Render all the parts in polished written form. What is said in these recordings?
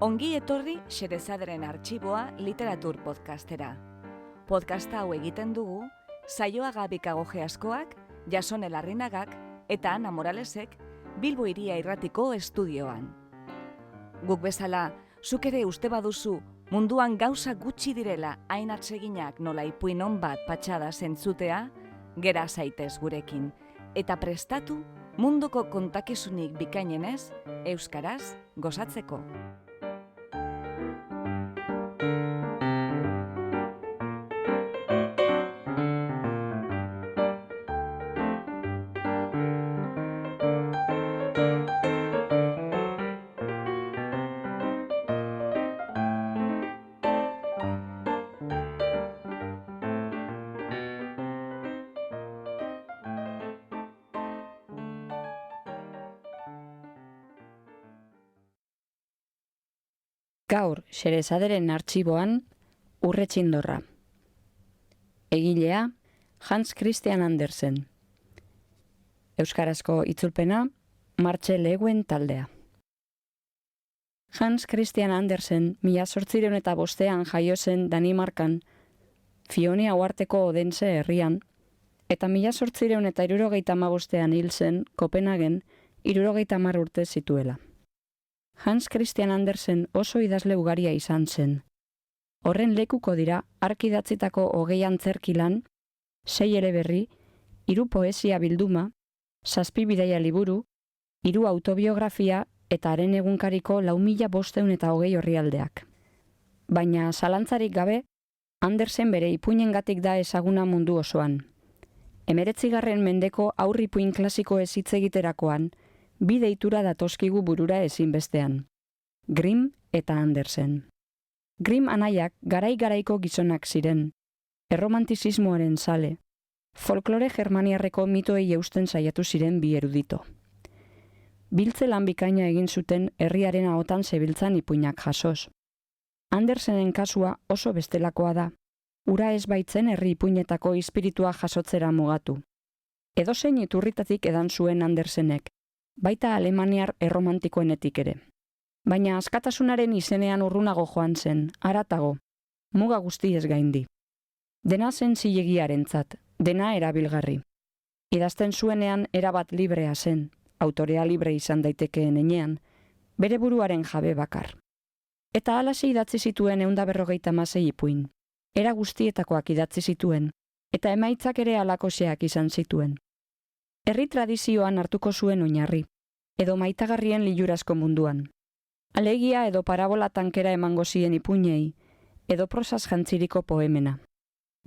Ongi etorri Xerezaderen Artxiboa literatur podcastera. Podcasta hau egiten dugu Saioa Gabikagoge askoak, Jasone Larrinagak eta Ana Moralesek Bilbo Hiria Irratiko estudioan. Guk bezala, zuk ere uste baduzu munduan gauza gutxi direla hain atseginak nola ipuin on bat patxada zentzutea, gera zaitez gurekin, eta prestatu munduko kontakizunik bikainenez, euskaraz gozatzeko. Gaur, Xerezaderen Artxiboan, Urretxindorra. Egilea, Hans Christian Andersen. Euskarazko itzulpena, Martxel Eguen taldea. Hans Christian Andersen, 1805 jaio zen Danimarkan, Fionia uharteko Odense herrian, eta 1875 hil zen Kopenhagen 70 urte zituela. Hans Christian Andersen oso idazle ugaria izan zen. Horren lekuko dira hark idatzitako 20 antzerki lan, 6 eleberri, 3 poesia bilduma, 7 bidaia liburu, 3 autobiografia eta haren egunkariko 4520 orrialdeak. Baina zalantzarik gabe, Andersen bere ipuinengatik da ezaguna mundu osoan. 19. mendeko aurripuin klasiko ez hitz egiterakoan, bi deitura datozkigu burura ezinbestean. Grimm eta Andersen. Grimm anaiak garai-garaiko gizonak ziren, erromantizismoaren zale, folklore germaniarreko mitoei eusten saiatu ziren bi erudito. Biltze lan bikaina egin zuten herriaren ahotan zebiltzan ipuinak jasoz. Andersenen kasua oso bestelakoa da, ura ez baitzen herri ipuinetako espiritua jasotzera mugatu. Edozein iturritatik edan zuen Andersenek, baita alemaniar erromantikoenetik ere. Baina askatasunaren izenean urrunago joan zen, haratago, muga guztiez gaindi. Dena zen zilegiarentzat, dena erabilgarri. Idazten zuenean erabat librea zen, autorea libre izan daitekeen enean, bere buruaren jabe bakar. Eta halaxe idatzi zituen 156 ipuin, era guztietakoak idatzi zituen, eta emaitzak ere halakoxeak izan zituen. Herri tradizioan hartuko zuen oinarri, edo maitagarrien lilurazko munduan. Alegia edo parabola tankera emango zien ipuinei, edo prosaz jantziriko poemena.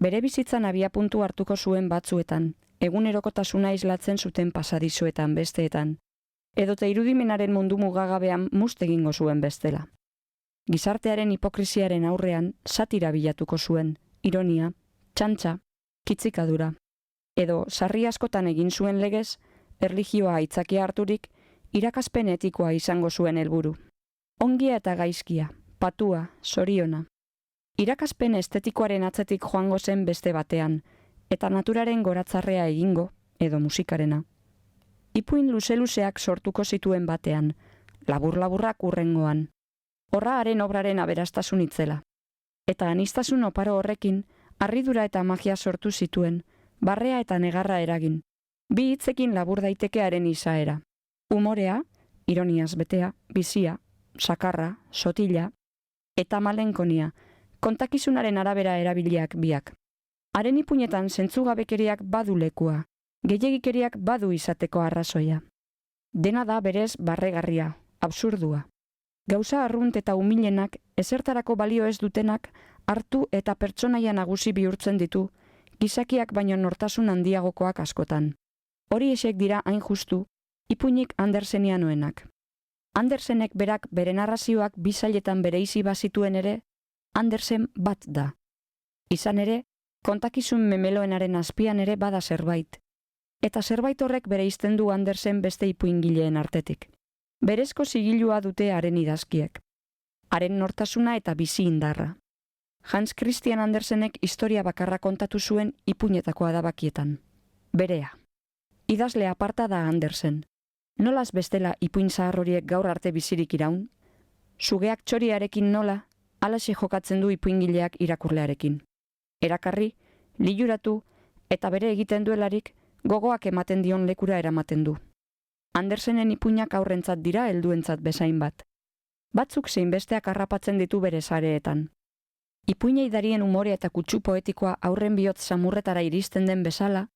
Bere bizitzan abiapuntu hartuko zuen batzuetan, egunerokotasuna islatzen zuten pasadizuetan besteetan, edote irudimenaren mundu mugagabean must egingo zuen bestela. Gizartearen hipokrisiaren aurrean satira bilatuko zuen, ironia, txantxa, kitzikadura. Edo sarri askotan egin zuen legez, erlijioa aitzakia harturik, irakaspen etikoa izango zuen helburu. Ongia eta gaizkia, patua, soriona. Irakaspen estetikoaren atzetik joango zen beste batean, eta naturaren goratzarrea egingo, edo musikarena. Ipuin luze-luzeak sortuko zituen batean, labur-laburrak urrengoan. Horra haren obraren aberastasun itzela. Eta aniztasun oparo horrekin, harridura eta magia sortu zituen, barrea eta negarra eragin. Bi hitzekin labur daiteke haren izaera. Umorea, ironiaz betea, bizia, sakarra, sotila, eta malenkonia, kontakizunaren arabera erabiliak biak. Haren ipuinetan zentzugabekeriak badu lekua, gehiegikeriak badu izateko arrazoia. Dena da berez barregarria, absurdua. Gauza arrunt eta umilenak, ezertarako balio ez dutenak, hartu eta pertsonaia nagusi bihurtzen ditu, gizakiak baino nortasun handiagokoak askotan. Hori esek dira hain justu, ipuinik Andersenianoenak. Andersenek berak bere narrazioak bizailetan bereizi bazituen ere, Andersen bat da. Izan ere, kontakizun memeloenaren azpian ere bada zerbait. Eta zerbait horrek bereizten du Andersen beste ipuingileen artetik. Berezko zigilua dute haren idazkiek. Haren nortasuna eta bizi indarra. Hans Christian Andersenek historia bakarra kontatu zuen ipuinetako adabakietan. Berea. Idazle aparta da Andersen. Nolaz bestela ipuin zahar horiek gaur arte bizirik iraun? Sugeak txoriarekin nola, alaxe jokatzen du ipuingileak irakurlearekin. Erakarri, liluratu eta bere egiten duelarik gogoak ematen dion lekura eramaten du. Andersenen ipuinak aurrentzat dira helduentzat bezain bat. Batzuk zein besteak harrapatzen ditu bere sareetan. Ipuinei darien umorea eta kutsu poetikoa aurren bihotz samurretara iristen den bezala,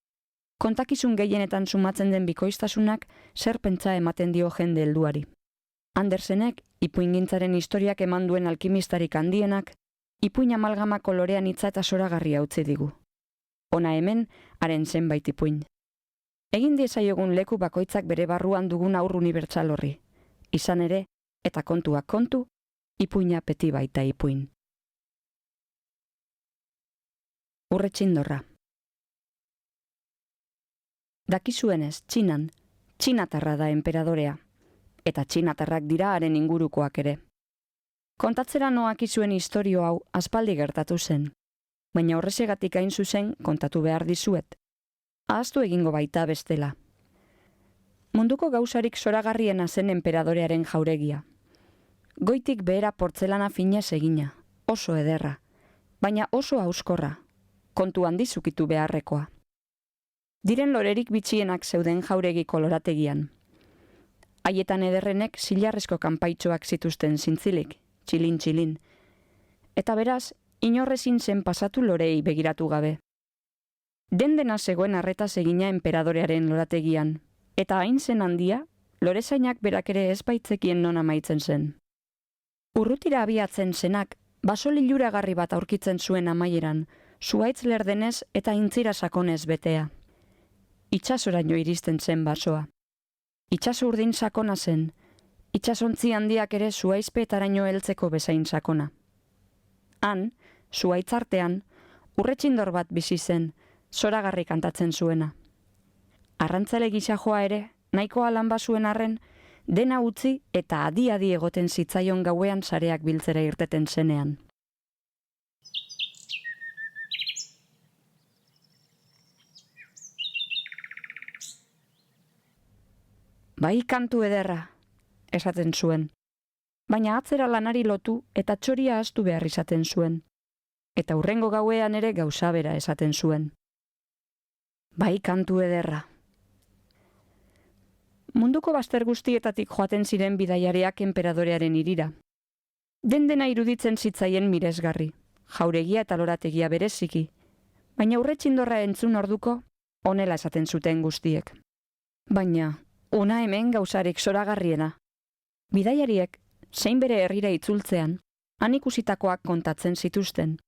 kontakizun gehienetan sumatzen den bikoiztasunak zer pentsa ematen dio jende helduari. Andersenek, ipuingintzaren historiak eman duen alkimistarik handienak, ipuin amalgama kolorean hitza eta zoragarria utzi digu. Hona hemen, haren zenbait ipuin. Egin diezaiogun leku bakoitzak bere barruan dugun aur unibertsal horri. Izan ere, eta kontuak kontu, ipuina beti baita ipuin. Urretxindorra. Dakizuenez, Txinan, txinatarra da enperadorea, eta txinatarrak dira haren ingurukoak ere. Kontatzera noakizuen istorio hau aspaldi gertatu zen, baina horrezegatik hain zuzen kontatu behar dizuet. Ahaztu egingo baita bestela. Munduko gauzarik zoragarriena zen enperadorearen jauregia. Goitik behera portzelana finez egina, oso ederra, baina oso hauskorra, kontu handi zukitu beharrekoa. Diren lorerik bitxienak zeuden jauregi kolorategian. Haietan ederrenek zilarrezko kanpaitxoak zituzten zintzilik, txilin-txilin, eta beraz, inorrezin zen pasatu lorei begiratu gabe. Den-dena zegoen arretaz egina enperadorearen lorategian, eta hain zen handia, lorezainak berak ere ez baitzekien non amaitzen zen. Urrutira abiatzen zenak, baso liluragarri bat aurkitzen zuen amaieran, zuhaitz lerdenez eta intzira sakonez betea. Itxasoraino iristen zen basoa. Itxaso urdin sakona zen, itxasontzi handiak ere zuhaizpeetaraino heltzeko bezain sakona. Han, zuhaitz artean, urretxindor bat bizi zen, zoragarri kantatzen zuena. Arrantzale gisa joa ere, nahikoa lan bazuen arren, dena utzi eta adi-adi egoten zitzaion gauean sareak biltzera irteten zenean. Bai kantu ederra, esaten zuen, baina atzera lanari lotu eta txoria ahaztu behar izaten zuen, eta hurrengo gauean ere gauza bera esaten zuen. Bai kantu ederra. Munduko bazter guztietatik joaten ziren bidaiariak enperadorearen hirira. Den-dena iruditzen zitzaien miresgarri, jauregia eta lorategia bereziki, baina urretxindorra entzun orduko, honela esaten zuten guztiek. Baina, una hemen gauzarik zoragarriena. Bidaiariek, zein bere herrira itzultzean, han ikusitakoak kontatzen zituzten,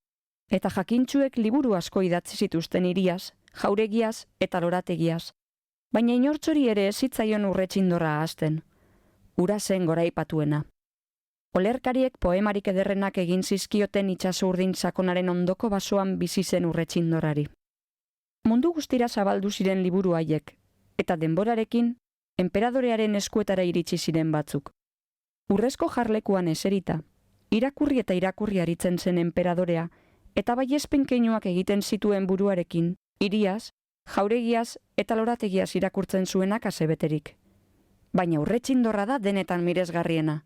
eta jakintsuek liburu asko idatzi zituzten hiriaz, jauregiaz eta lorategiaz, baina inortxori ere ez zitzaion urretxindorra ahazten. Ura zen goraipatuena. Olerkariek poemarik ederrenak egin zizkioten itxaso urdin sakonaren ondoko basoan bizi zen urretxindorrari. Mundu guztira zabaldu ziren liburu haiek, eta denborarekin, enperadorearen eskuetara iritsi ziren batzuk. Urrezko jarlekuan eserita, irakurri eta irakurri aritzen zen enperadorea, eta baiespen keinuak egiten zituen buruarekin, hiriaz, jauregiaz eta lorategiaz irakurtzen zuenak asebeterik. Baina urretxindorra da denetan miresgarriena,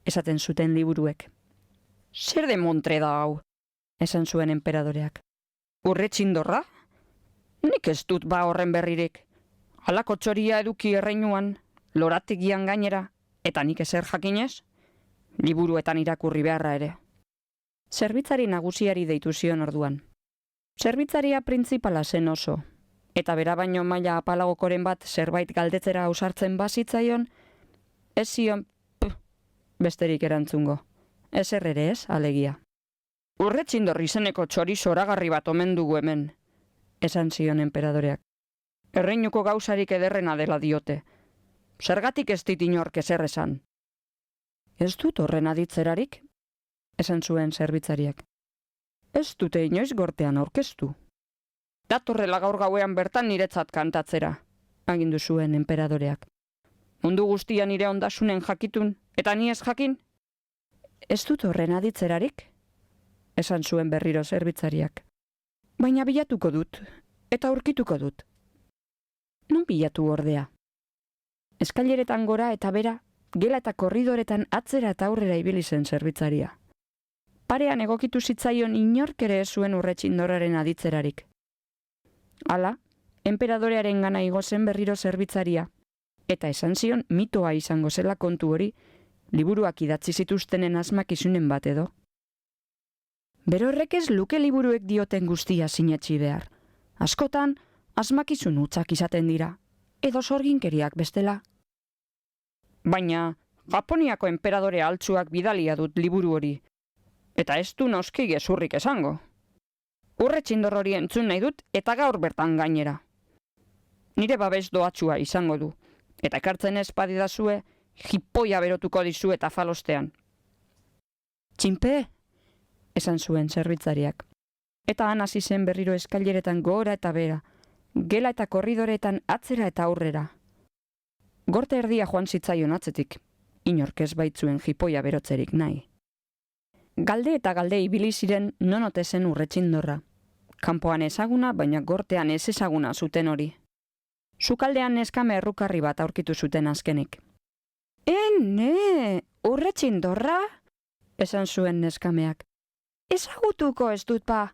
esaten zuten liburuek. Zer de montre da hau, esan zuen enperadoreak. Urretxindorra? Nik ez dut ba horren berririk. Halako txoria eduki erreinuan, lorategian gainera, eta nik ezer jakinez, liburuetan irakurri beharra ere. Zerbitzari nagusiari deitu zion orduan. Zerbitzaria printzipala zen oso, eta bera baino maila apalagokoren bat zerbait galdetzera ausartzen bazitzaion, ez zion, besterik erantzungo. Ezer ere ez, alegia. Urretxindor izeneko txori zoragarri bat omen dugu hemen, esan zion enperadoreak. Erreinuko gauzarik ederrena dela diote. Zergatik ez dit inork ezer esan. Ez dut horren aditzerarik, esan zuen zerbitzariak. Ez dute inoiz gortean aurkeztu. Datorrela gaur gauean bertan niretzat kantatzera, agindu zuen enperadoreak. Mundu guztia nire ondasunen jakitun, eta ni ez jakin? Ez dut horren aditzerarik, esan zuen berriro zerbitzariak. Baina bilatuko dut, eta aurkituko dut. Non bilatu ordea? Eskaileretan gora eta bera, gela eta korridoretan atzera eta aurrera ibili zen zerbitzaria. Parean egokitu zitzaion inork ere ez zuen Urretxindorraren aditzerarik. Hala, enperadorearen gana igo zen berriro zerbitzaria, eta esan zion mitoa izango zela kontu hori, liburuak idatzi zituztenen asmakizunen bat edo. Bero horrek ez luke liburuek dioten guztia sinetsi behar. Askotan, asmakizun hutsak izaten dira, edo sorginkeriak bestela. Baina, Japoniako enperadore altzuak bidalia dut liburu hori, eta ez du noski gezurrik esango. Urretxindor hori entzun nahi dut eta gaur bertan gainera. Nire babes doatsua izango du, eta ekartzen ez badidazue, jipoia berotuko dizu eta falostean. Txinpe, esan zuen zerbitzariak, eta han hasi zen berriro eskaileretan gora eta bera, gela eta korridoretan atzera eta aurrera. Gorte erdia joan zitzaion atzetik, inork ez baitzuen jipoia berotzerik nahi. Galde eta galde ibili ziren non ote zen Urretxindorra. Kanpoan ezaguna, baina gortean ez ezaguna zuten hori. Sukaldean neskame errukarri bat aurkitu zuten azkenik. Ne, Urretxindorra? Esan zuen neskameak. Ezagutuko ez dut pa.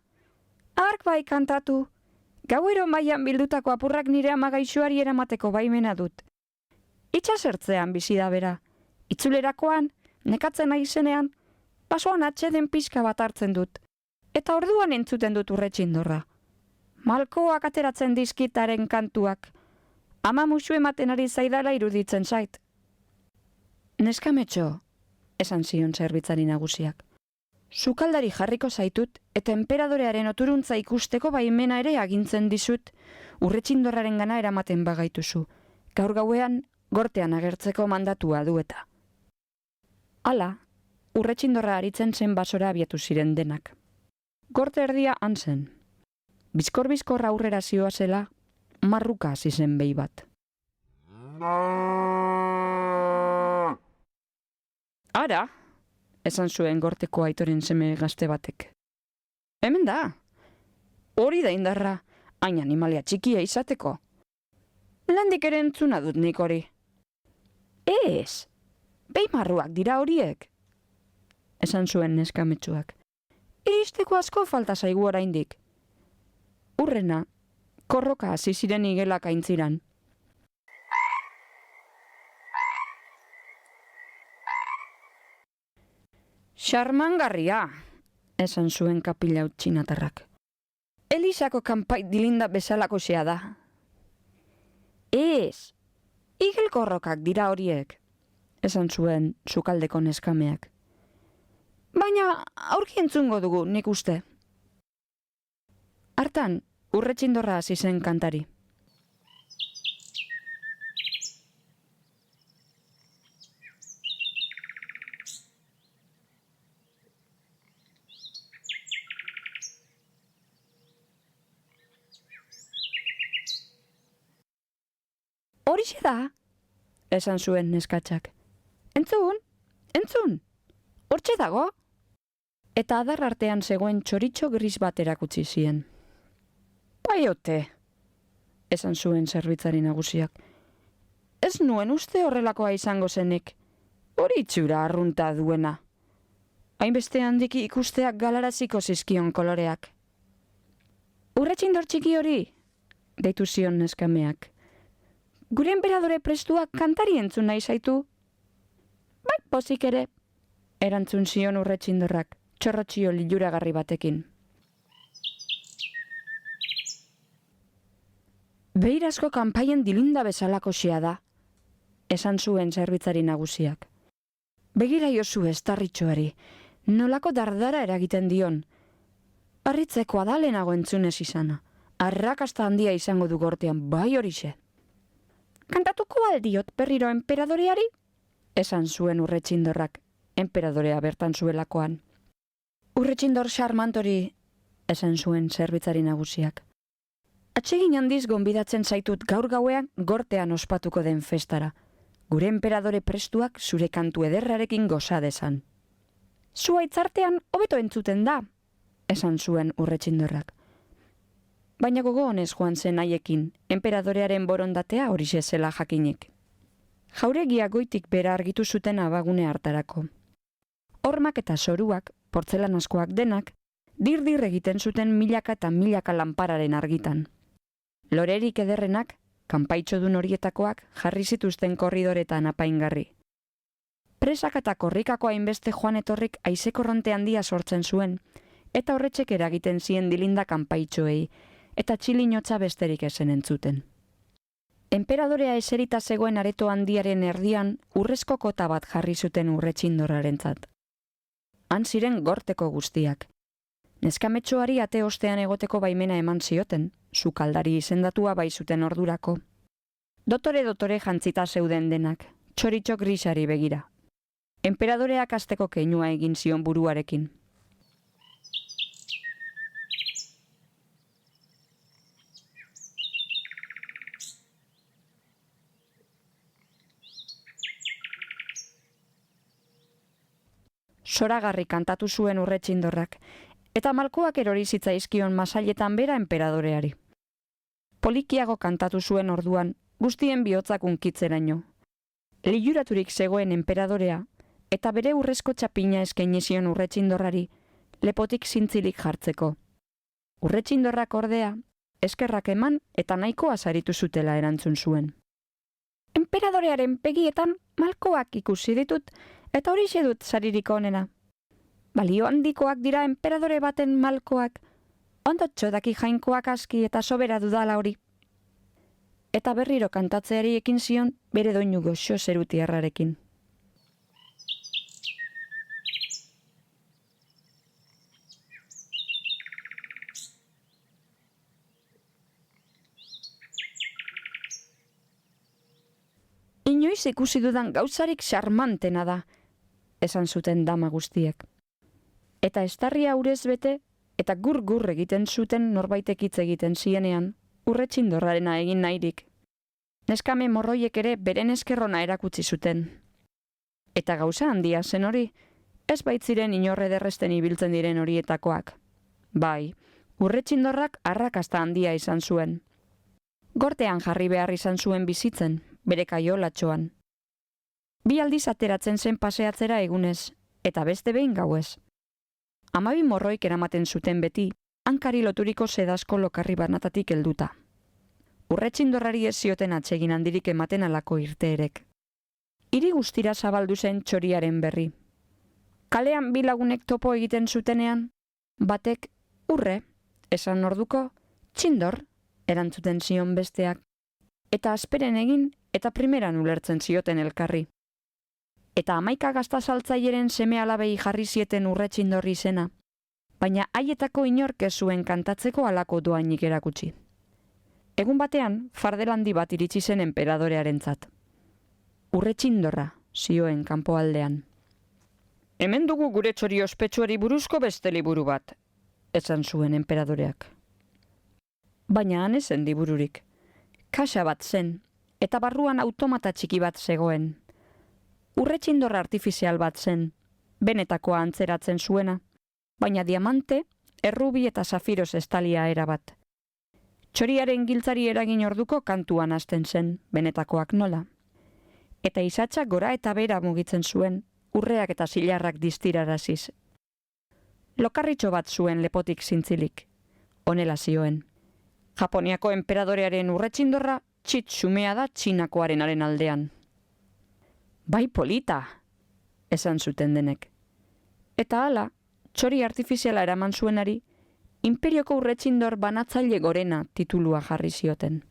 Ark bai kantatu. Gauero mailan bildutako apurrak nire amagaixuari eramateko baimena dut. Itxasertzean bizi da bera. Itzulerakoan, nekatzen aizenean, basoan atxeden pixka bat hartzen dut. Eta orduan entzuten dut Urretxindorra. Malkoak ateratzen dizkitaren kantuak. Ama musu ematen ari zaidala iruditzen zait. Neskametxo, esan zion zerbitzari nagusiak. Sukaldari jarriko zaitut eta enperadorearen oturuntza ikusteko baimena ere agintzen dizut Urretxindorraren gana eramaten bagaituzu. Gaur gauean, gortean agertzeko mandatua du eta. Hala, Urretxindorra aritzen zen basora abiatu ziren denak. Gorte erdia han zen. Bizkor-bizkor aurrera zioa zela, marruka hasi zen behi bat. Ara, esan zuen gorteko aitoren seme gazte batek. Hemen da, hori da indarra, hain animalia txikia izateko. Landik ere entzuna dut nik hori. Ez, behi marruak dira horiek, esan zuen neskametsuak. Iristeko asko falta zaigu oraindik. Urrena, korroka hasi ziren igelak aintziran. Xarmangarria, esan zuen kapila utxinatarrak. Elizako kanpai dilinda bezalako zea da. Ez, igel korrokak dira horiek, esan zuen sukaldeko neskameak. Baina aurki entzungo dugu nik uste. Hartan, Urretxindorra hasi zen kantari. Horixe da, esan zuen neskatxak. Entzun, entzun, hortxe dago. Eta adar artean zegoen txoritxo gris bat erakutsi zien. Baiote, esan zuen zerbitzari nagusiak. Ez nuen uste horrelakoa izango zenik. Hori itxura arrunta duena. Hainbeste handiki ikusteak galaraziko zizkion koloreak. Urretxindor txiki hori, deitu zion neskameak. Gure enperadore prestuak kantari entzun nahi zaitu? Bai, pozik ere, erantzun zion Urretxindorrak, txorrotxio liluragarri batekin. Beirazko kanpaien dilinda bezalako xea da, esan zuen zerbitzari nagusiak. Begira jozu estarritxoari, nolako dardara eragiten dion. Harritzekoa da lehenago entzunez izana, arrakasta handia izango du gortean, bai horixe. Kantatuko aldiot berriro enperadoreari? Esan zuen Urretxindorrak, enperadorea bertan zuelakoan. Urretxindor xarmantori, esan zuen zerbitzari nagusiak. Atsegin handiz gonbidatzen zaitut gaur gauean gortean ospatuko den festara. Gure enperadore prestuak zure kantu ederrarekin goza desan. Zua itzartean hobeto entzuten da, esan zuen Urretxindorrak. Baina gogo honez joan zen haiekin, enperadorearen borondatea horixe zela jakinik. jauregia goitik bera argitu zuten abagune hartarako. Hormak eta zoruak, portzelanazkoak denak, dir egiten zuten milaka eta milaka lanpararen argitan. Lorerik ederrenak, kanpaitxodun horietakoak jarri zituzten korridoretan apaingarri. Presak eta korrikako hainbeste joan etorrik haizekorronte handia sortzen zuen, eta horretxek eragiten zien dilinda kanpaitxoei, eta txilinotza besterik esen entzuten. Enperadorea eserita zegoen areto handiaren erdian urrezko kota bat jarri zuten urretxindorrarentzat. Han ziren gorteko guztiak. Neskametxoari ate ostean egoteko baimena eman zioten, sukaldari izendatua bai zuten ordurako. Dotore jantzita zeuden denak, txoritxo grisari begira. Enperadoreak asteko keinua egin zion buruarekin. Zoragarri kantatu zuen urretxindorrak, eta malkoak erori zitzaizkion masailetan bera enperadoreari. Polikiago kantatu zuen orduan, guztien bihotzak unkitzeraino. Liluraturik zegoen enperadorea, eta bere urrezko txapina eskaini zion urretxindorrari, lepotik zintzilik jartzeko. Urretxindorrak ordea, eskerrak eman eta nahikoa saritu zutela erantzun zuen. Enperadorearen begietan malkoak ikusi ditut, eta horixe dut saririk onena. Balio handikoak dira enperadore baten malkoak, ondotxo daki jainkoak aski eta sobera dudala hori. Eta berriro kantatzeari ekin zion bere doinu goxo zerutiarrarekin. Inoiz ikusi dudan gauzarik xarmantena da, esan zuten dama guztiek. Eta estarria urez bete, eta gur egiten zuten norbaitek hitz egiten zienean, urretxindorrarena egin nahirik. Neskame morroiek ere beren eskerrona erakutsi zuten. Eta gauza handia zen hori, ez baitziren inorre derresten ibiltzen diren horietakoak. Bai, urretxindorrak arrakasta handia izan zuen. Gortean jarri behar izan zuen bizitzen, bere kaiolatxoan. 2 aldiz ateratzen zen paseatzera egunez, eta beste behin gauez. 12 morroik eramaten zuten beti, hankari loturiko sedazko lokarri banatatik helduta. Urretxindorrari ez zioten atsegin handirik ematen alako irteerek. Hiri guztira zabaldu zen txoriaren berri. Kalean 2 lagunek topo egiten zutenean, batek urre, esan orduko, txindor, erantzuten zion besteak, eta asperen egin eta primeran ulertzen zioten elkarri. Eta 11 gaztazaltzaileren seme alabei jarri zieten urretxindorri izena, baina haietako inork ez zuen kantatzeko halako doainik erakutsi. Egun batean, fardelandi bat iritsi zen enperadorearentzat. Urretxindorra, zioen kanpoaldean. Hemen dugu gure txori ospetsuari buruzko beste liburu bat, esan zuen enperadoreak. Baina han ezen libururik. Kaxa bat zen, eta barruan automata txiki bat zegoen. Urretxindorra artifizial bat zen, benetakoa antzeratzen zuena, baina diamante, errubi eta zafiroz estalia erabat. Txoriaren giltzari eragin orduko kantuan hasten zen, benetakoak nola. Eta isatsak gora eta bera mugitzen zuen, urreak eta zilarrak distiraraziz. Lokarritxo bat zuen lepotik zintzilik, honela zioen. Japoniako enperadorearen urretxindorra txit xumea da txinakoarenaren aldean. Bai polita, esan zuten denek. Eta hala, txori artifiziala eraman zuenari, imperioko urretxindor banatzaile gorena titulua jarri zioten.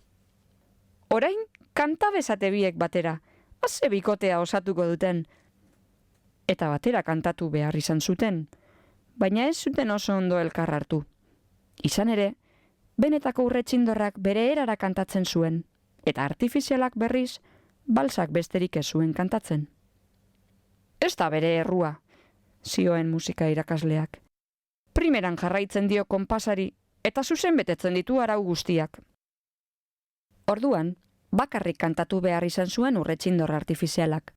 Orain, kanta bezate biek batera, haze bikotea osatuko duten. Eta batera kantatu behar izan zuten, baina ez zuten oso ondo elkar hartu. Izan ere, benetako urretxindorrak bere erara kantatzen zuen, eta artifizialak berriz, balsak besterik ez zuen kantatzen. Ez da bere errua, zioen musika irakasleak. Primeran jarraitzen dio konpasari eta zuzen betetzen ditu arau guztiak. Orduan, bakarrik kantatu behar izan zuen urretxindor artifizialak.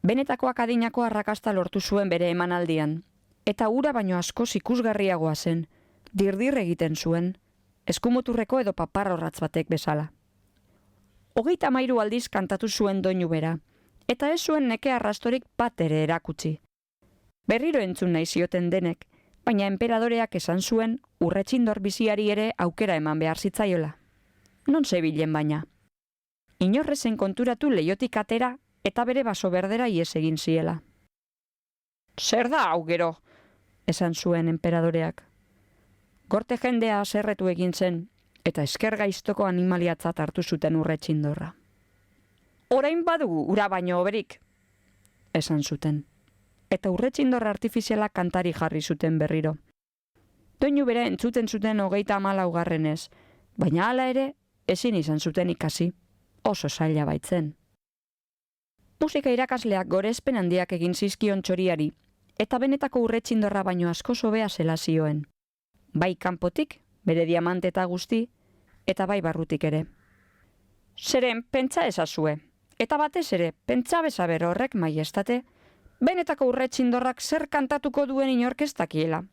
Benetako akadinako arrakasta lortu zuen bere emanaldian, eta ura baino askoz ikusgarriagoa zen, dirdir egiten zuen, eskumuturreko edo paparrorratz batek bezala. 33 aldiz kantatu zuen doinu bera, eta ez zuen neke arrastorik bat ere erakutsi. Berriro entzun nahi zioten denek, baina enperadoreak esan zuen Urretxindor biziari ere aukera eman behar zitzaiola. Non zebilen baina. Inorrezen konturatu leiotik atera eta bere baso berdera ies egin ziela. Zer da hau gero, esan zuen enperadoreak. Gorte jendea haserretu egin zen, eta esker gaiztoko animaliatzat hartu zuten Urretxindorra. Orain badugu ura baino hoberik, esan zuten, eta Urretxindor artifiziala kantari jarri zuten berriro. Doinu bera entzuten zuten 34. Baina hala ere, ezin izan zuten ikasi, oso zaila baitzen. Musika irakasleak gorespen handiak egin zizkion txoriari, eta benetako Urretxindorra baino asko hobea zela zioen. Bai kanpotik, bere diamante eta guzti, eta bai barrutik ere. Zeren, pentsa ezazue, eta batez ere, pentsa bezaber horrek maiestate, benetako Urretxindorrak zer kantatuko duen inork ez dakiela.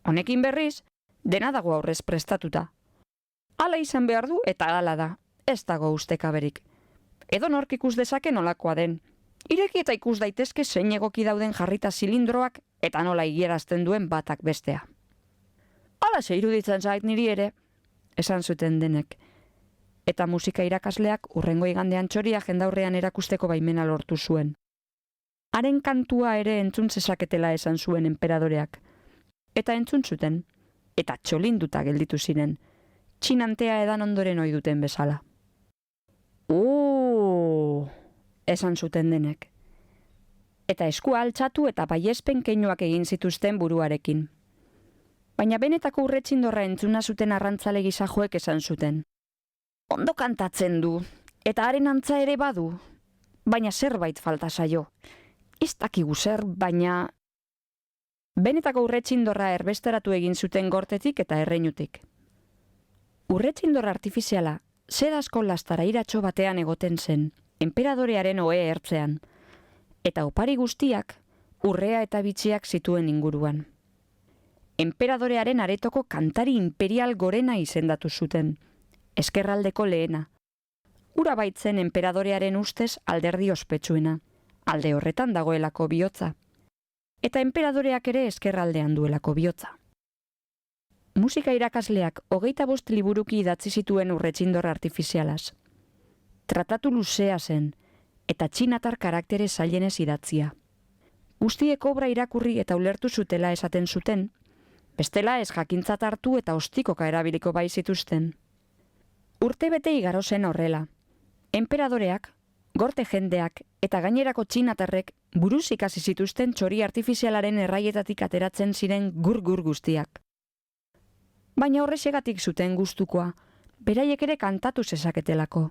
Honekin berriz, dena dago aurrez prestatuta. Hala izan behar du eta hala da, ez dago ustekaberik. Edo nork ikus dezake nolakoa den. Ireki eta ikus daitezke zein egoki dauden jarrita zilindroak eta nola higierazten duen batak bestea. Hala ze iruditzen zait niri ere, esan zuten denek. Eta musika irakasleak hurrengo igandean txoria jendaurrean erakusteko baimena lortu zuen. Haren kantua ere entzun zezaketela esan zuen enperadoreak. Eta entzun zuten, eta txolinduta gelditu ziren, txinantea edan ondoren ohi duten bezala. Esan zuten denek. Eta eskua altxatu eta baiespen keinuak egin zituzten buruarekin. Baina benetako Urretxindorra entzuna zuten arrantzale gizajoek esan zuten. Ondo kantatzen du, eta haren antza ere badu, baina zerbait falta zaio. Ez dakigu zer, baina... Benetako Urretxindorra erbesteratu egin zuten gortetik eta erreinutik. Urretxindor artifiziala, zedazko lastara iratxo batean egoten zen, enperadorearen ohe ertzean, eta opari guztiak urrea eta bitxiak zituen inguruan. Enperadorearen aretoko kantari imperial gorena izendatu zuten, eskerraldeko lehena. Ura baitzen enperadorearen ustez alderdi ospetsuena, alde horretan dagoelako bihotza, eta enperadoreak ere eskerraldean duelako bihotza. Musika irakasleak 25 liburuki idatzi zituen Urretxindor artifizialaz. Tratatu luzea zen, eta txinatar karaktere zailenez idatzia. Guztiek obra irakurri eta ulertu zutela esaten zuten, bestela ez jakintzat hartu eta ostikoka erabiliko bai zituzten. Urte bete igaro zen horrela. Enperadoreak, gorte jendeak eta gainerako txinatarrek buruz ikasi zituzten txori artifizialaren erraietatik ateratzen ziren gur-gur guztiak. Baina horrexegatik zuten gustukoa, beraiek ere kantatu zezaketelako.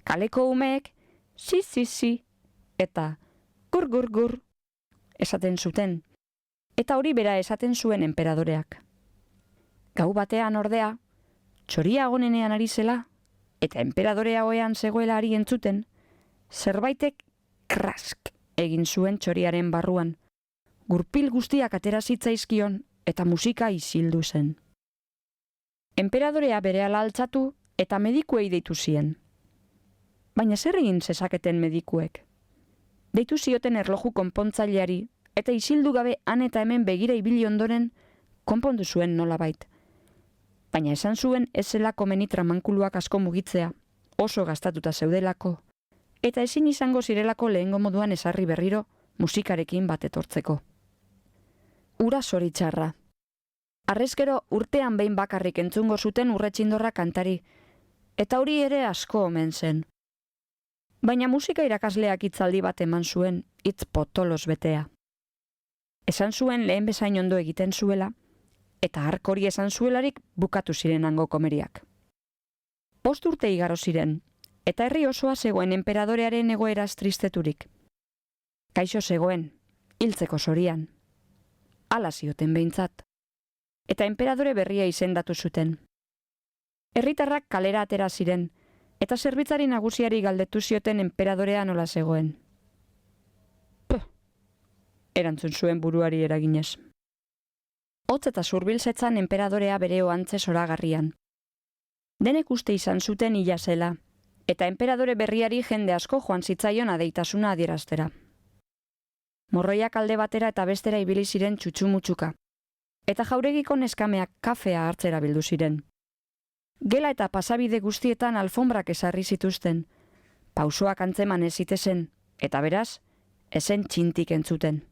Kaleko umeek, si, eta gur, esaten zuten, eta hori bera esaten zuen enperadoreak. Gau batean ordea, txoria gonenean ari zela, eta enperadorea oean zegoela ari entzuten, zerbaitek krask egin zuen txoriaren barruan, gurpil guztiak atera zitzaizkion eta musika isildu zen. Enperadorea berehala altxatu eta medikuei deitu zien. Baina zer egin zezaketen medikuek? Deitu zioten erloju konpontzaileari eta isildu gabe han eta hemen begira ibili ondoren konpondu zuen nolabait. Baina esan zuen ez zela komeni tramankuluak asko mugitzea, oso gastatuta zeudelako, eta ezin izango zirelako lehengo moduan ezarri berriro musikarekin bat etortzeko. Ura zoritxarra. Arrezkero urtean behin bakarrik entzungo zuten Urretxindorra kantari, eta hori ere asko omen zen. Baina musika irakasleak hitzaldi bat eman zuen, hitz potolos betea. Esan zuen lehen bezain ondo egiten zuela, eta hark hori esan zuelarik bukatu ziren hango komeriak. 5 urte igaro ziren, eta herri osoa zegoen enperadorearen egoeraz tristeturik. Kaixo zegoen, hiltzeko zorian. Hala zioten behintzat. Eta enperadore berria izendatu zuten. Herritarrak kalera atera ziren, eta zerbitzari nagusiari galdetu zioten enperadorea nola zegoen. erantzun zuen buruari eraginez. Hotz eta zurbilzetzan enperadorea bere ohantze zoragarrian. Denek uste izan zuten hila zela, eta enperadore berriari jende asko joan zitzaion adeitasuna adieraztera. Morroiak alde batera eta bestera ibili ziren txutxumutxuka, eta jauregiko neskameak kafea hartzera bildu ziren. Gela eta pasabide guztietan alfombrak ezarri zituzten, pausoak antzeman ez zitezen, eta beraz, ezen txintik entzuten.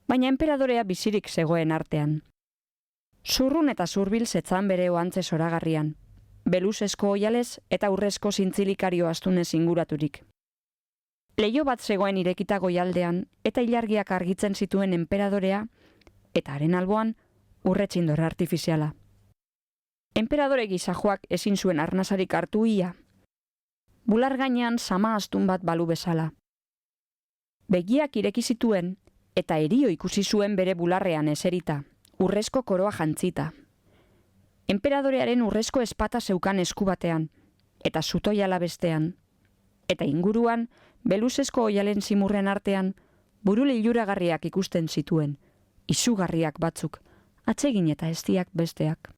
Baina enperadorea bizirik zegoen artean. Zurrun eta zurbil zetzan bere ohantze zoragarrian, beluzezko oialez eta urrezko zintzilikario astunez inguraturik. Leiho bat zegoen irekita goialdean eta ilargiak argitzen zituen enperadorea eta haren alboan urretxindorra artifiziala. Enperadore gizajoak ezin zuen arnasarik hartu ia. Bular gainean sama astun bat balu bezala. Begiak ireki zituen eta erio ikusi zuen bere bularrean eserita, urrezko koroa jantzita. Enperadorearen urrezko espata zeukan esku batean, eta zutoiala bestean, eta inguruan, beluzezko oialen zimurren artean, buru liluragarriak ikusten zituen, izugarriak batzuk, atsegin eta eztiak besteak.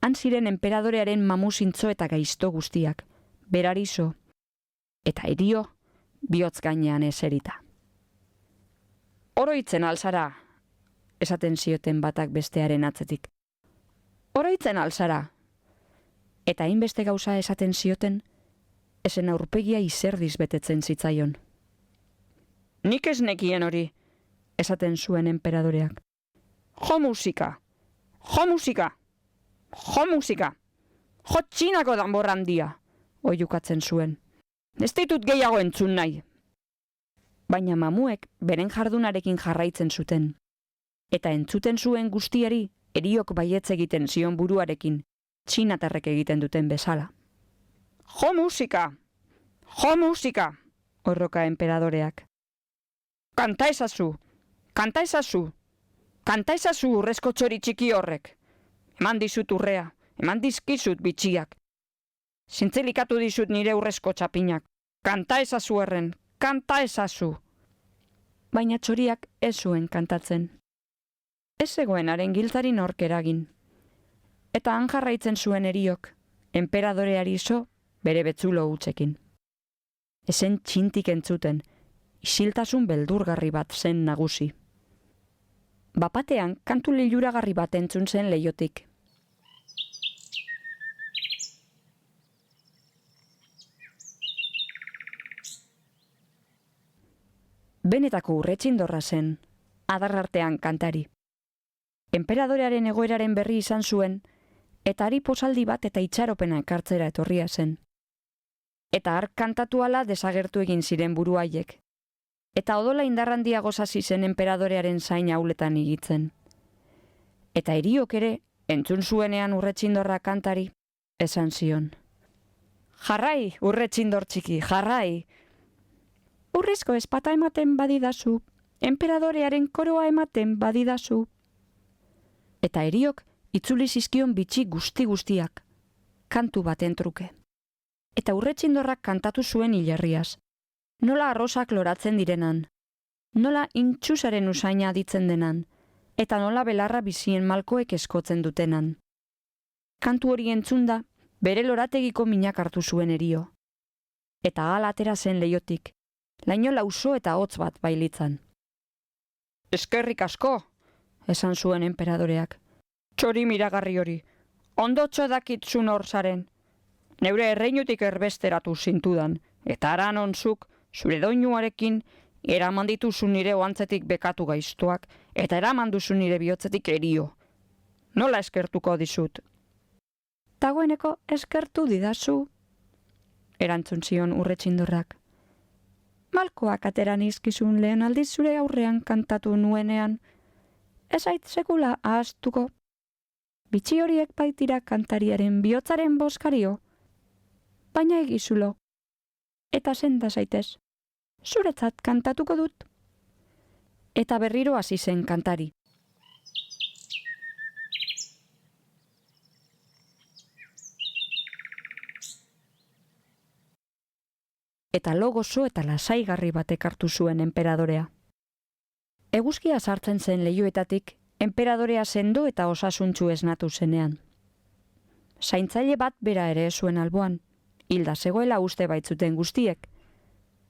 Han ziren enperadorearen mamuzintzo eta gaizto guztiak, berarizo, eta erio, bihotz gainean eserita. Oroitzen alzara, esaten zioten batak bestearen atzetik. Oroitzen alzara. Eta hainbeste gauza esaten zioten, ezen aurpegia izerdiz betetzen zitzaion. Nik ez nekien hori, esaten zuen enperadoreak. Jo musika! Jo musika! Jo musika! Jo txinako danbor handia! Oiukatzen zuen. Ez ditut gehiago entzun nahi. Baina mamuek beren jardunarekin jarraitzen zuten. Eta entzuten zuen guztiari eriok baietz egiten zion buruarekin, txinatarrek egiten duten bezala. Jo musika! Jo musika! Horroka enperadoreak. Kanta ezazu! Kanta ezazu! Kanta ezazu urrezko txori txiki horrek! Eman dizut urrea, eman dizkizut bitxiak. Zintzilikatu dizut nire urrezko txapinak. Kanta ezazu erren, kanta ezazu! Baina txoriak ez zuen kantatzen. Ez zegoen haren giltzari nork eragin. Eta han jarraitzen zuen eriok, enperadoreari zo bere betzulo hutsekin. Ezen txintik entzuten, isiltasun beldurgarri bat zen nagusi. Bapatean kantu liluragarri bat entzun zen leihotik. Benetako urretxindorra zen, adarrartean kantari. Enperadorearen egoeraren berri izan zuen, eta hari posaldi bat eta itxaropena ekartzera etorria zen. Eta hark kantatu ala desagertu egin ziren buruaiek. Eta odola indarrandia gozasi zen enperadorearen zain hauletan igitzen. Eta eriok ere, entzun zuenean urretxindorra kantari, esan zion. Jarrai, urretxindor txiki, jarrai! Urrezko espata ematen badidazu, enperadorearen koroa ematen badidazu. Eta eriok itzuli zizkion bitxi guztiak, kantu baten truke. Eta urretxindorrak kantatu zuen hilerriaz. Nola arrosak loratzen direnan, nola intxusaren usaina aditzen denan, eta nola belarra bizien malkoek eskotzen dutenan. Kantu hori entzunda, bere lorategiko minak hartu zuen erio. Eta hala atera zen leihotik, laino lauso eta hotz bat bailitzan. Eskerrik asko, esan zuen enperadoreak. Txori miragarri hori, ondotxo dakitzun hor zaren. Neure erreinutik erbesteratu zintudan, eta haran onzuk, zure doinuarekin, eraman dituzu nire ohantzetik bekatu gaiztuak, eta eraman duzu nire bihotzetik erio. Nola eskertuko dizut? Dagoeneko eskertu didazu, erantzun zion urretxindorrak. Malkoak ateran izkizun lehen aldiz zure aurrean kantatu nuenean, ez ait sekula ahaztuko. Bitxi horiek baitira kantariaren bihotzaren boskario, baina egizulo. Eta senda zaitez, zuretzat kantatuko dut. Eta berriro hasi zen kantari. Eta lo gozo eta lasaigarri batek hartu zuen enperadorea. Eguzkia sartzen zen leihoetatik, enperadorea sendo eta osasuntsu esnatu zenean. Zaintzaile bat bera ere ez zuen alboan, hilda zegoela uste baitzuten guztiek,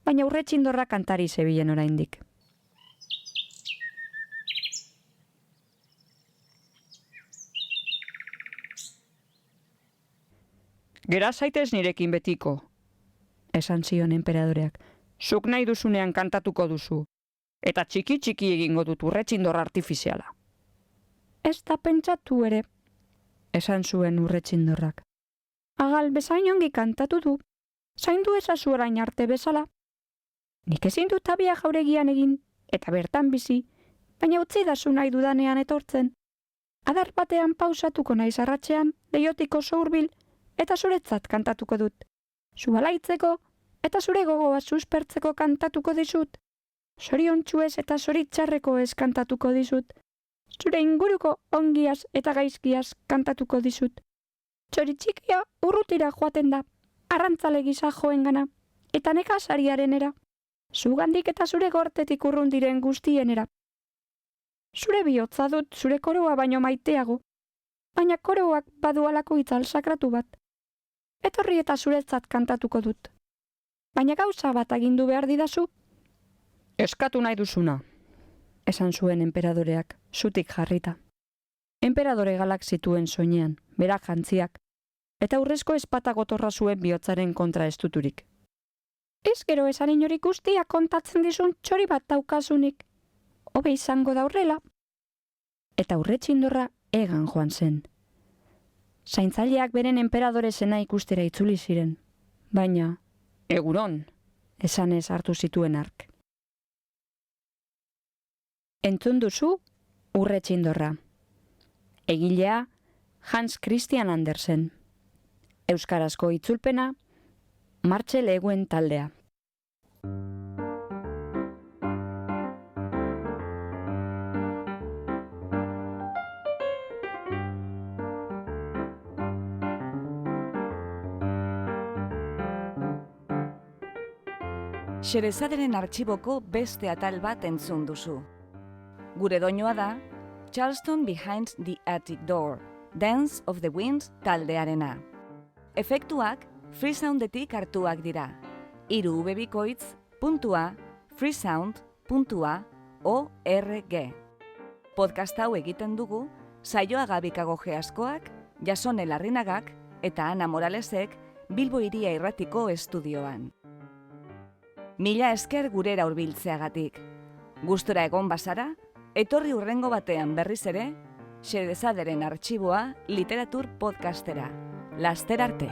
baina urretxindorra kantari zebilen oraindik. Gera zaitez nirekin betiko, esan zion enperadoreak. Zuk nahi duzunean kantatuko duzu, eta txiki egingo dut urretxindor artifiziala. Ez da pentsatu ere, esan zuen urretxindorrak. Agal bezain ongi kantatu du, zaindu ezazu orain arte bezala. Nik ezin dut abia jauregian egin, eta bertan bizi, baina utzi dazu nahi dudanean etortzen. Adar batean pausatuko naiz arratsean, leihotik oso hurbil, eta zuretzat kantatuko dut. Zu alaitzeko, eta zure gogoa suspertzeko kantatuko dizut. Zoriontsuez eta zoritxarreko ez kantatuko dizut. Zure inguruko ongiaz eta gaizkiaz kantatuko dizut. Txoritxikia urrutira joaten da, arrantzale gisa joengana, eta nekazariarenera. Zugandik eta zure gortetik urrun diren guztienera. Zure bihotza dut zure koroa baino maiteago, baina koroak badualako itzal sakratu bat. Etorri eta zuretzat kantatuko dut. Baina gauza bat agindu behar didazu. Eskatu nahi duzuna, esan zuen enperadoreak, zutik jarrita. Enperadore galak zituen soinean, berak jantziak, eta urrezko espata gotorra zuen bihotzaren kontra estuturik. Ez gero esan inorik guztia kontatzen dizun txori bat daukazunik. Hobe izango da horrela. Eta urretxindorra egan joan zen. Zaintzaileak beren enperadore zena ikustera itzuli ziren, baina eguron, esanez hartu zituen hark. Entzun duzu urretxindorra. Egilea Hans Christian Andersen. Euskarazko itzulpena Martxel Eguen taldea. Xerezaderen artxiboko beste atal bat entzun duzu. Gure doinoa da Charleston Behind the Attic Door, Dance of the Winds taldearena. Efektuak freesoundetik hartuak dira. 3 ubebikoitz.freesound.org. Podcast hau egiten dugu Saioa Gabikagoge askoak, Jasone Larrinagak eta Ana Moralesek Bilbo Hiria Irratiko estudioan. Mila esker gurera hurbiltzeagatik. Gustora egon bazara, etorri hurrengo batean berriz ere, Xerezaderen artxiboa literatur podcastera. Laster arte!